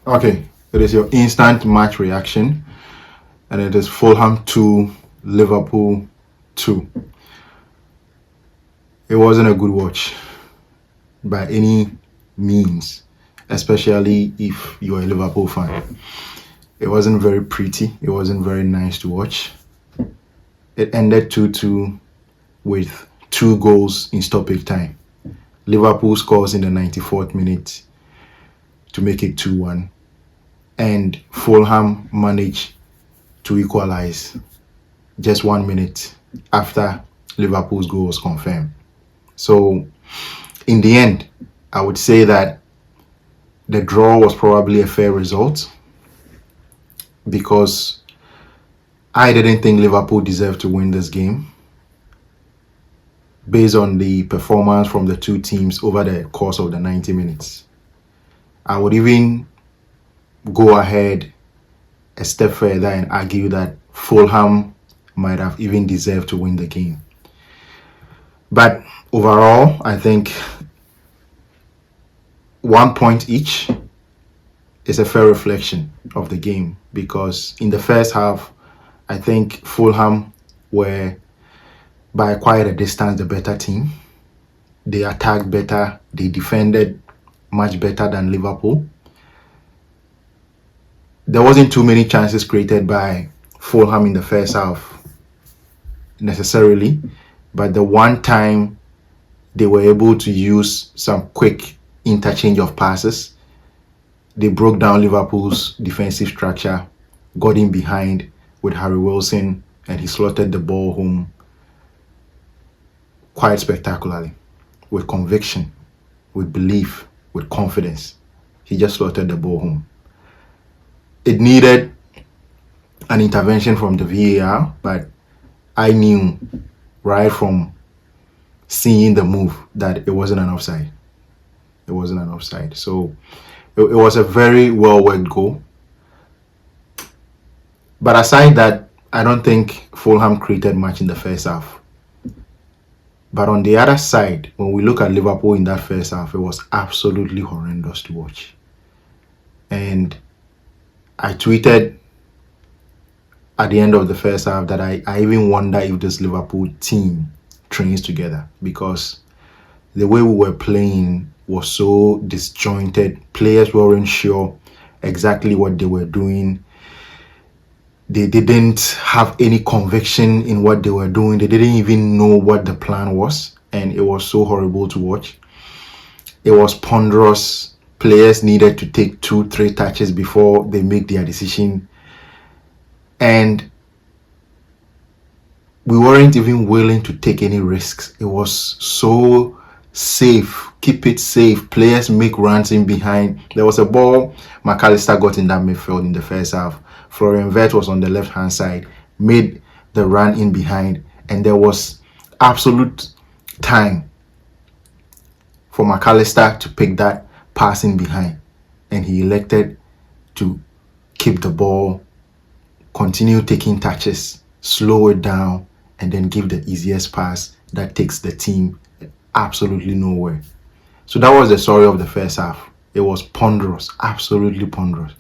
Okay, it is your instant match reaction, and it is Fulham 2, Liverpool 2. It wasn't a good watch by any means, especially if you're a Liverpool fan. It wasn't very pretty, it wasn't very nice to watch. It ended 2-2 with 2 goals in stoppage time. Liverpool scores in the 94th minute to make it 2-1, and Fulham managed to equalize just 1 minute after Liverpool's goal was confirmed. So, in the end, I would say that the draw was probably a fair result because I didn't think Liverpool deserved to win this game based on the performance from the two teams over the course of the 90 minutes. I would even go ahead a step further and argue that Fulham might have even deserved to win the game. But overall, I think 1 point each is a fair reflection of the game because in the first half, I think Fulham were by quite a distance the better team. They attacked better, they defended much better than Liverpool. There wasn't too many chances created by Fulham in the first half necessarily, but the one time they were able to use some quick interchange of passes, they broke down Liverpool's defensive structure, got in behind with Harry Wilson, and he slotted the ball home quite spectacularly, with conviction, with belief, with confidence. He just slotted the ball home. It needed an intervention from the VAR, but I knew right from seeing the move that it wasn't an offside. It wasn't an offside. So it was a very well worked goal. But aside that, I don't think Fulham created much in the first half. But on the other side, when we look at Liverpool in that first half, it was absolutely horrendous to watch. And I tweeted at the end of the first half that I even wonder if this Liverpool team trains together because the way we were playing was so disjointed. Players weren't sure exactly what they were doing. They didn't have any conviction in what they were doing. They didn't even know what the plan was, and it was so horrible to watch. It was ponderous. Players needed to take 2-3 touches before they make their decision, and we weren't even willing to take any risks. It was so safe. Keep it safe. Players make runs in behind. There was a ball McAllister got in that midfield in the first half. Florian Wirtz was on the left-hand side, made the run in behind, and there was absolute time for McAllister to pick that pass in behind, and he elected to keep the ball, continue taking touches, slow it down, and then give the easiest pass that takes the team absolutely nowhere. So that was the story of the first half. It was ponderous, absolutely ponderous.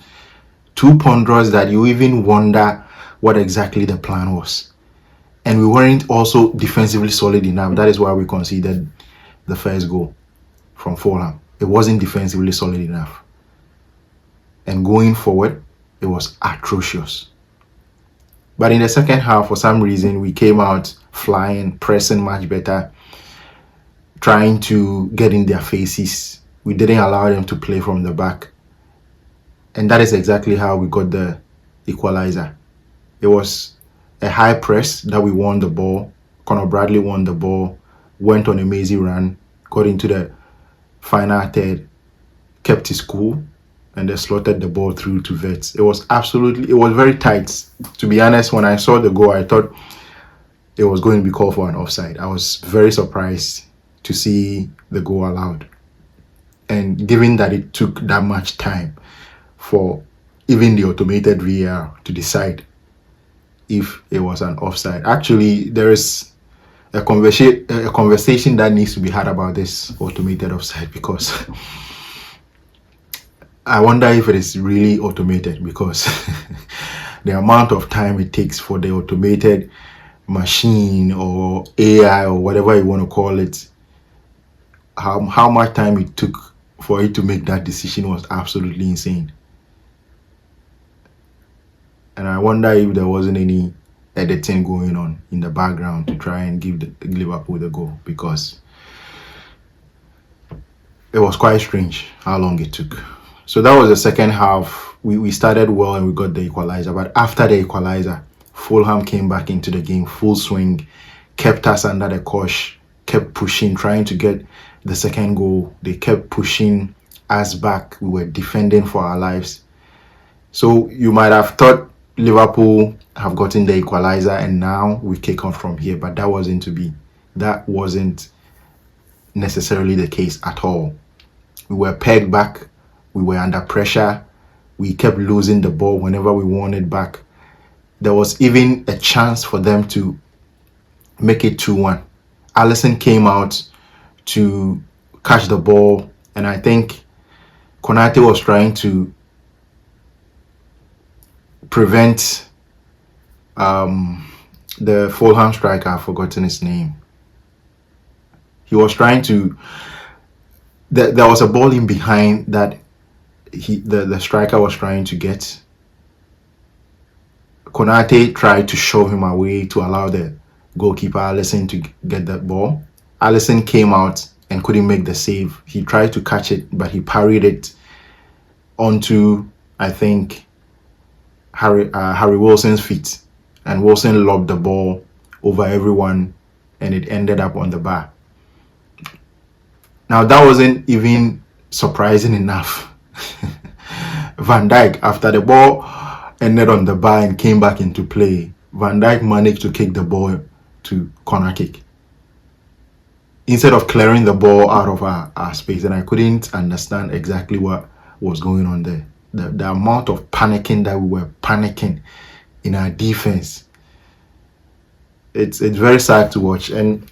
Too ponderous that you even wonder what exactly the plan was. And we weren't also defensively solid enough. That is why we conceded the first goal from Fulham. It wasn't defensively solid enough. And going forward, it was atrocious. But in the second half, for some reason, we came out flying, pressing much better, trying to get in their faces. We didn't allow them to play from the back. And that is exactly how we got the equalizer. It was a high press that we won the ball. Conor Bradley won the ball, went on a mazy run, got into the final third, kept his cool, and then slotted the ball through to Wirtz. It was very tight. To be honest, when I saw the goal, I thought it was going to be called for an offside. I was very surprised to see the goal allowed. And given that it took that much time for even the automated VAR to decide if it was an offside. Actually, there is a conversation that needs to be had about this automated offside because I wonder if it is really automated, because the amount of time it takes for the automated machine or AI or whatever you want to call it, how much time it took for it to make that decision was absolutely insane. And I wonder if there wasn't any editing going on in the background to try and give Liverpool the goal, because it was quite strange how long it took. So that was the second half. We started well and we got the equalizer. But after the equalizer, Fulham came back into the game full swing, kept us under the cosh, kept pushing, trying to get the second goal. They kept pushing us back. We were defending for our lives. So you might have thought Liverpool have gotten the equalizer and now we kick on from here, but that wasn't to be. That wasn't necessarily the case at all. We were pegged back. We were under pressure. We kept losing the ball whenever we won it back. There was even a chance for them to make it 2-1. Alisson came out to catch the ball, and I think Konate was trying to prevent the Fulham striker. I've forgotten his name. He was trying to. There was a ball in behind that the striker was trying to get. Konate tried to shove him away to allow the goalkeeper Alisson to get that ball. Alisson came out and couldn't make the save. He tried to catch it, but he parried it onto, I think, Harry Wilson's feet, and Wilson lobbed the ball over everyone, and it ended up on the bar. Now that wasn't even surprising enough. Van Dijk, after the ball ended on the bar and came back into play, Van Dijk managed to kick the ball to corner kick instead of clearing the ball out of our space. And I couldn't understand exactly what was going on there. The amount of panicking that we were panicking in our defense, it's very sad to watch. And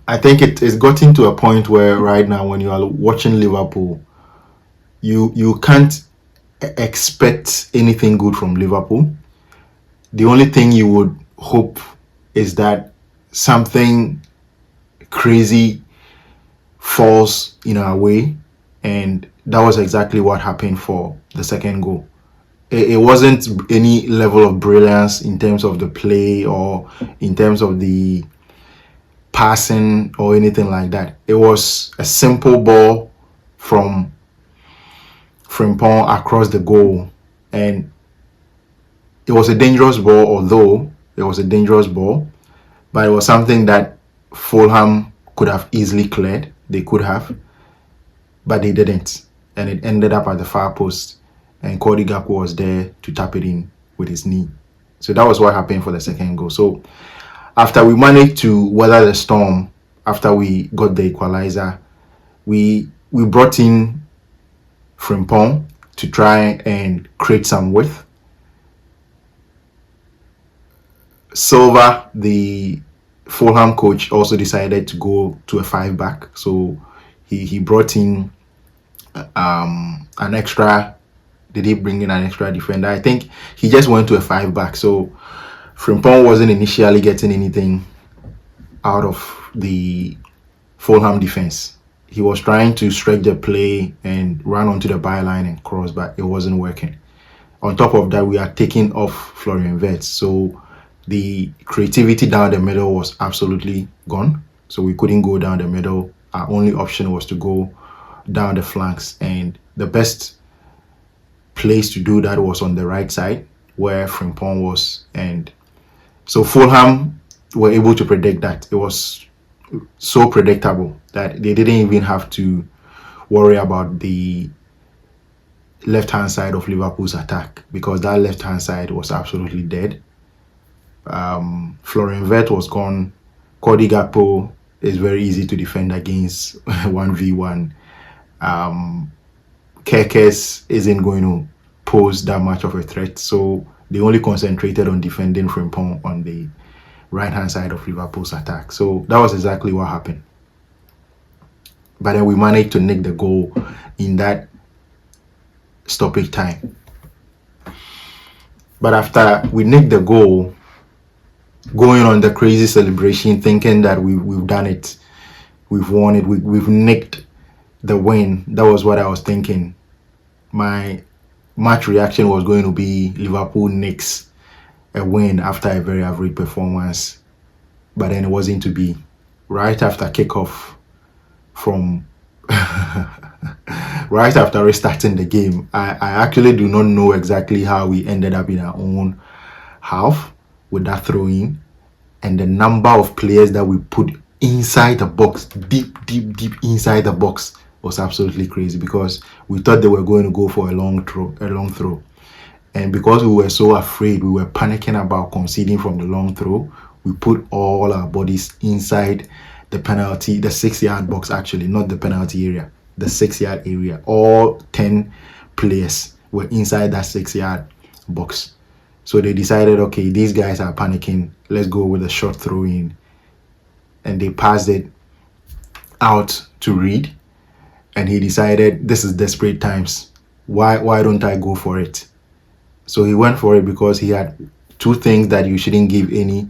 I think it's gotten to a point where right now, when you are watching Liverpool, you can't expect anything good from Liverpool. The only thing you would hope is that something crazy falls in our way, and that was exactly what happened for the second goal. It wasn't any level of brilliance in terms of the play or in terms of the passing or anything like that. It was a simple ball from Frimpong across the goal, and it was a dangerous ball. Although it was a dangerous ball, but it was something that Fulham could have easily cleared. They could have, but they didn't, and it ended up at the far post, and Cody Gakpo was there to tap it in with his knee. So that was what happened for the second goal. So after we managed to weather the storm, after we got the equalizer, we brought in Frimpong to try and create some width. Silva, the Fulham coach, also decided to go to a 5-back. So he brought in an extra. Did he bring in an extra defender? I think he just went to a 5-back. So Frimpong wasn't initially getting anything out of the Fulham defense. He was trying to stretch the play and run onto the byline and cross, but it wasn't working. On top of that, we are taking off Florian Wirtz. So the creativity down the middle was absolutely gone. So we couldn't go down the middle. Our only option was to go down the flanks. And the best place to do that was on the right side where Frimpong was. And so Fulham were able to predict that. It was so predictable that they didn't even have to worry about the left-hand side of Liverpool's attack, because that left-hand side was absolutely dead. Florian Wirtz was gone. Cody Gakpo is very easy to defend against 1v1. Kerkez isn't going to pose that much of a threat, so they only concentrated on defending Frimpong on the right-hand side of Liverpool's attack. So that was exactly what happened. But then we managed to nick the goal in that stoppage time. But after we nicked the goal, going on the crazy celebration, thinking that we've done it, we've won it, we've nicked the win. That was what I was thinking. My match reaction was going to be Liverpool nicks a win after a very average performance, but then it wasn't to be. Right after kickoff, from right after restarting the game, I actually do not know exactly how we ended up in our own half with that throw in, and the number of players that we put inside the box, deep inside the box, was absolutely crazy, because we thought they were going to go for a long throw. And because we were so afraid, we were panicking about conceding from the long throw, we put all our bodies inside the 6-yard box, actually, not the penalty area, the 6-yard area. All 10 players were inside that 6-yard box. So they decided, okay, these guys are panicking, let's go with a short throw in. And they passed it out to Reed, and he decided, this is desperate times. Why don't I go for it? So he went for it because he had two things that you shouldn't give any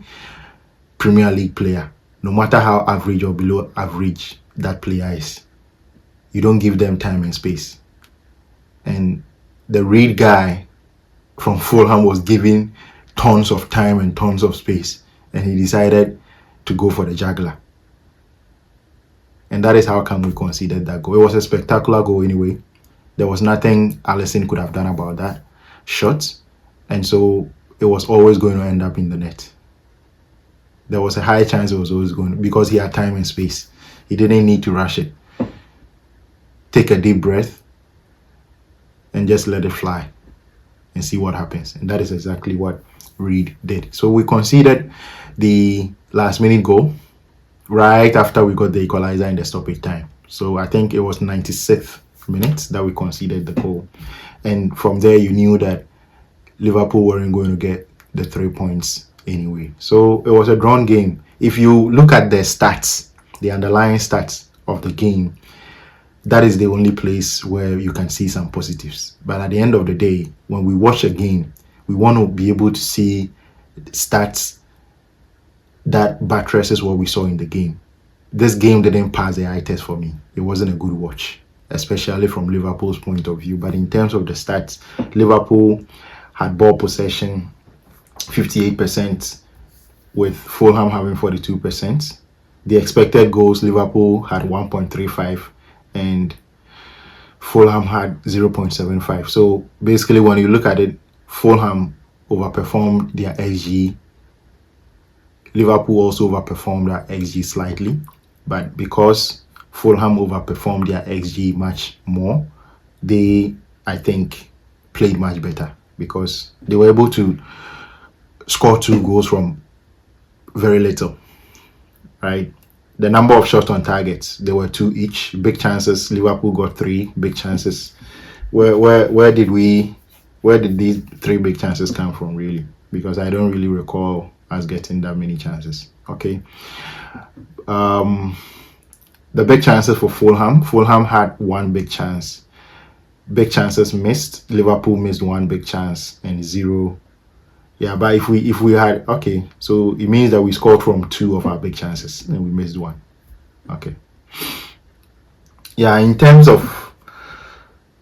Premier League player, no matter how average or below average that player is. You don't give them time and space. And the Reed guy from Fulham was given tons of time and tons of space, and he decided to go for the juggler. And that is how come we conceded that goal. It was a spectacular goal anyway. There was nothing Alisson could have done about that shot, and so it was always going to end up in the net. There was a high chance it was always going to, because he had time and space. He didn't need to rush it. Take a deep breath and just let it fly and see what happens. And that is exactly what Reed did. So we conceded the last minute goal right after we got the equalizer in the stoppage time. So I think it was 96th minute that we conceded the goal. And from there, you knew that Liverpool weren't going to get the 3 points anyway. So it was a drawn game. If you look at the stats, the underlying stats of the game, that is the only place where you can see some positives. But at the end of the day, when we watch a game, we want to be able to see stats that buttresses what we saw in the game. This game didn't pass the eye test for me. It wasn't a good watch, especially from Liverpool's point of view. But in terms of the stats, Liverpool had ball possession 58%, with Fulham having 42%. The expected goals, Liverpool had 1.35 and Fulham had 0.75. So basically, when you look at it, Fulham overperformed their XG. Liverpool also overperformed their XG slightly, but because Fulham overperformed their XG much more, they, I think, played much better, because they were able to score 2 goals from very little, right? The number of shots on targets, there were 2 each. Big chances, Liverpool got 3 big chances. Where did these 3 big chances come from, really? Because I don't really recall us getting that many chances. Okay. The big chances for Fulham had 1 big chance. Big chances missed. Liverpool missed 1 big chance and 0. Yeah, but if we had, okay, so it means that we scored from 2 of our big chances and we missed 1. Okay. Yeah, in terms of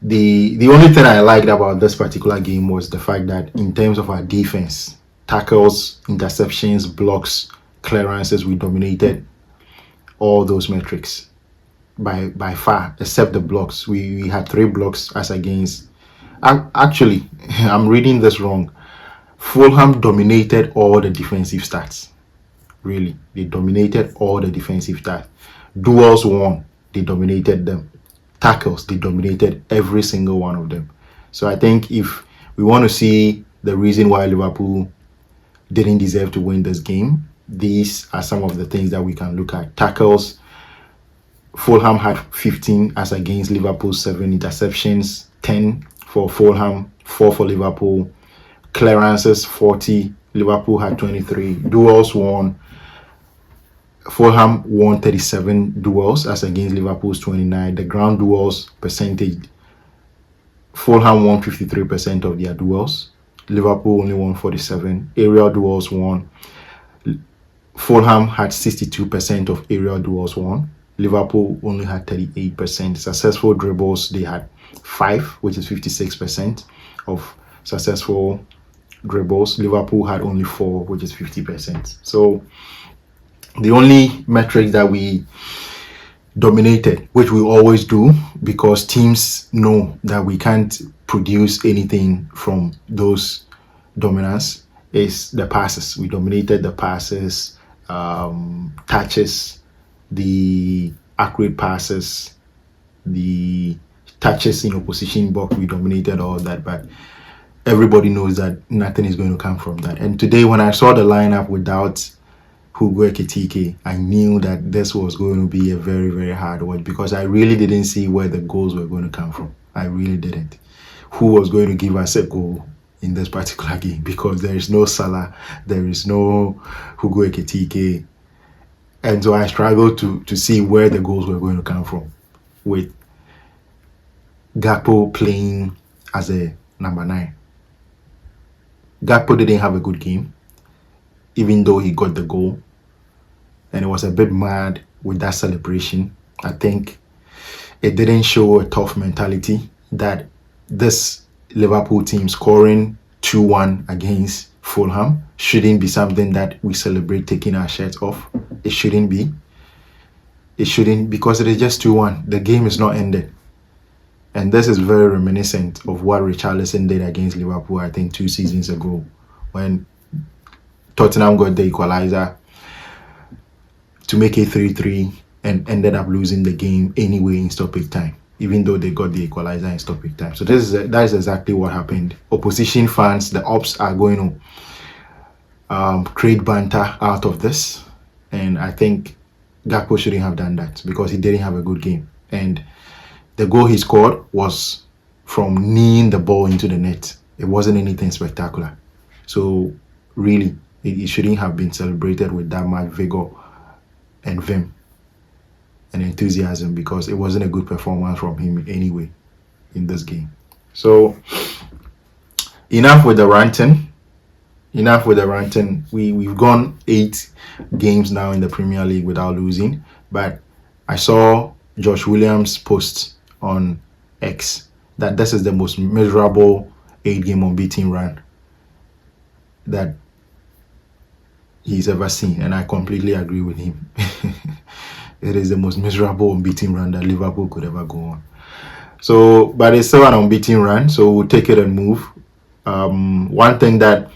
the only thing I liked about this particular game was the fact that in terms of our defense, tackles, interceptions, blocks, clearances, we dominated all those metrics by far, except the blocks. We had 3 blocks as against. Actually, I'm reading this wrong. Fulham dominated all the defensive stats. Really, they dominated all the defensive stats. Duels won, they dominated them. Tackles, they dominated every single one of them. So I think if we want to see the reason why Liverpool didn't deserve to win this game, these are some of the things that we can look at. Tackles, Fulham had 15 as against Liverpool 7. Interceptions, 10 for Fulham, 4 for Liverpool. Clearances, 40. Liverpool had 23. Duels won. Fulham won 37 duels as against Liverpool's 29. The ground duels percentage, Fulham won 53% of their duels. Liverpool only won 47. Aerial duels won. Fulham had 62% of aerial duels won. Liverpool only had 38%. Successful dribbles, they had 5, which is 56% of successful dribbles. Liverpool had only 4, which is 50%. So the only metric that we dominated, which we always do, because teams know that we can't produce anything from those dominance, is the passes. We dominated the passes, touches, the accurate passes, the touches in opposition box. We dominated all that, but everybody knows that nothing is going to come from that. And today, when I saw the lineup without Hugo Ekitike, I knew that this was going to be a very, very hard watch, because I really didn't see where the goals were going to come from. I really didn't. Who was going to give us a goal in this particular game? Because there is no Salah, there is no Hugo Ekitike. And so I struggled to see where the goals were going to come from, with Gakpo playing as a number 9. Gakpo didn't have a good game, even though he got the goal. And it was a bit mad with that celebration. I think it didn't show a tough mentality that this Liverpool team scoring 2-1 against Fulham shouldn't be something that we celebrate taking our shirts off. It shouldn't be. It shouldn't, because it is just 2-1. The game is not ended. And this is very reminiscent of what Richarlison did against Liverpool, I think 2 seasons ago, when Tottenham got the equalizer to make it 3-3 and ended up losing the game anyway in stoppage time, even though they got the equalizer in stoppage time. So that is exactly what happened. Opposition fans, the ops, are going to create banter out of this, and I think Gakpo shouldn't have done that, because he didn't have a good game. And the goal he scored was from kneeing the ball into the net. It wasn't anything spectacular. So really, it shouldn't have been celebrated with that much vigor and vim and enthusiasm, because it wasn't a good performance from him anyway in this game. So enough with the ranting. We've gone 8 games now in the Premier League without losing, but I saw Josh Williams' post on X that this is the most miserable 8-game unbeaten run that he's ever seen, and I completely agree with him. It is the most miserable unbeaten run that Liverpool could ever go on. So, but it's still an unbeaten run, so we'll take it and move. One thing that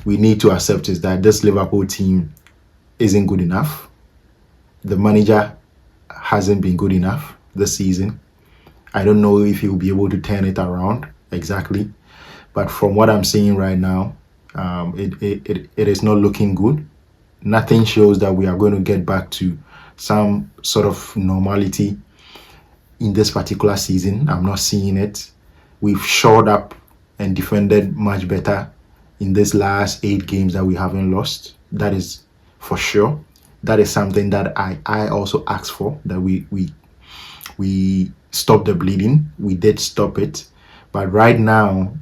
we need to accept is that this Liverpool team isn't good enough. The manager hasn't been good enough this season. I don't know if he'll be able to turn it around exactly, but from what I'm seeing right now, it is not looking good. Nothing shows that we are going to get back to some sort of normality in this particular season. I'm not seeing it. We've shored up and defended much better in this last 8 games that we haven't lost. That is for sure. That is something that I also asked for, that we stop the bleeding. We did stop it. But right now,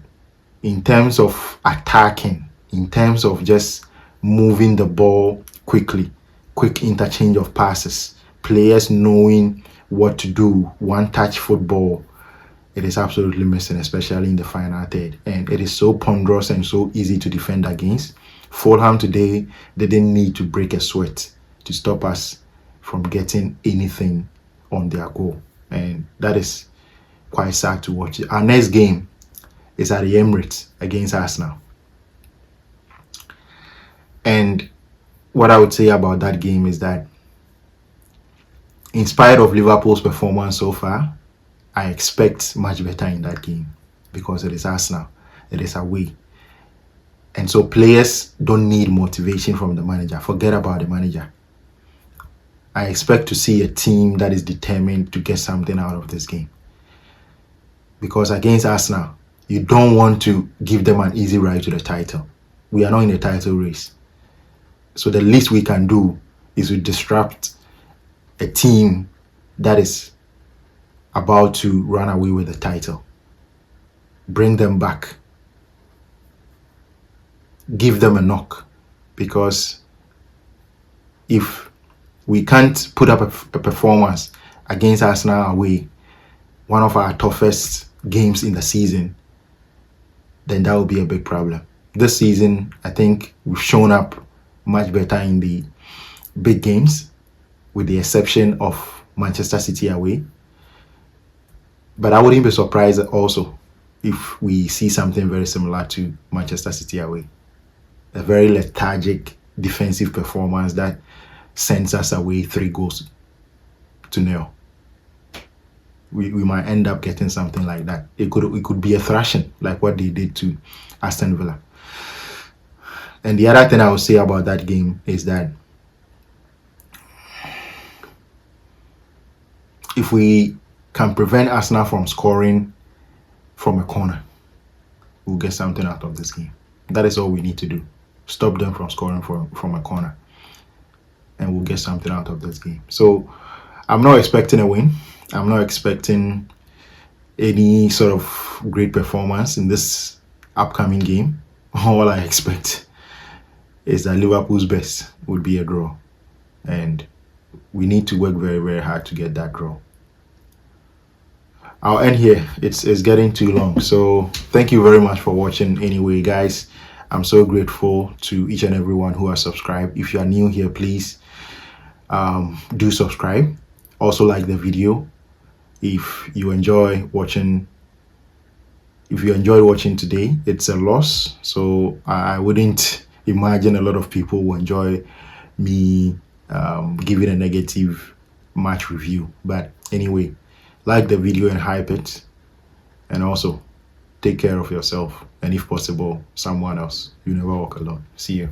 in terms of attacking, in terms of just moving the ball quickly, quick interchange of passes, players knowing what to do, one-touch football, it is absolutely missing, especially in the final third. And it is so ponderous and so easy to defend against. Fulham today, they didn't need to break a sweat to stop us from getting anything on their goal. And that is quite sad to watch. Our next game is at the Emirates against Arsenal. And what I would say about that game is that, in spite of Liverpool's performance so far, I expect much better in that game, because it is Arsenal, it is away. And so players don't need motivation from the manager. Forget about the manager. I expect to see a team that is determined to get something out of this game. Because against Arsenal, you don't want to give them an easy ride to the title. We are not in a title race. So the least we can do is to disrupt a team that is about to run away with the title. bring them back, give them a knock, because if we can't put up a performance against Arsenal away, one of our toughest games in the season, then that will be a big problem. This season, I think we've shown up much better in the big games, with the exception of Manchester City away. But I wouldn't be surprised also if we see something very similar to Manchester City away. A very lethargic defensive performance that sends us away 3-0. We might end up getting something like that. It could be a thrashing like what they did to Aston Villa. And the other thing I would say about that game is that if we can prevent Arsenal from scoring from a corner, we'll get something out of this game. That is all we need to do. Stop them from scoring from a corner, and we'll get something out of this game. So I'm not expecting a win. I'm not expecting any sort of great performance in this upcoming game. All I expect is that Liverpool's best would be a draw, and we need to work very, very hard to get that draw. I'll end here. It's getting too long. So thank you very much for watching anyway, guys. I'm so grateful to each and everyone who has subscribed. If you are new here, please do subscribe. Also like the video. If you enjoyed watching today, it's a loss. So I wouldn't imagine a lot of people will enjoy me giving a negative match review. But anyway, like the video and hype it, and also take care of yourself, and if possible, someone else. You never walk alone. See you.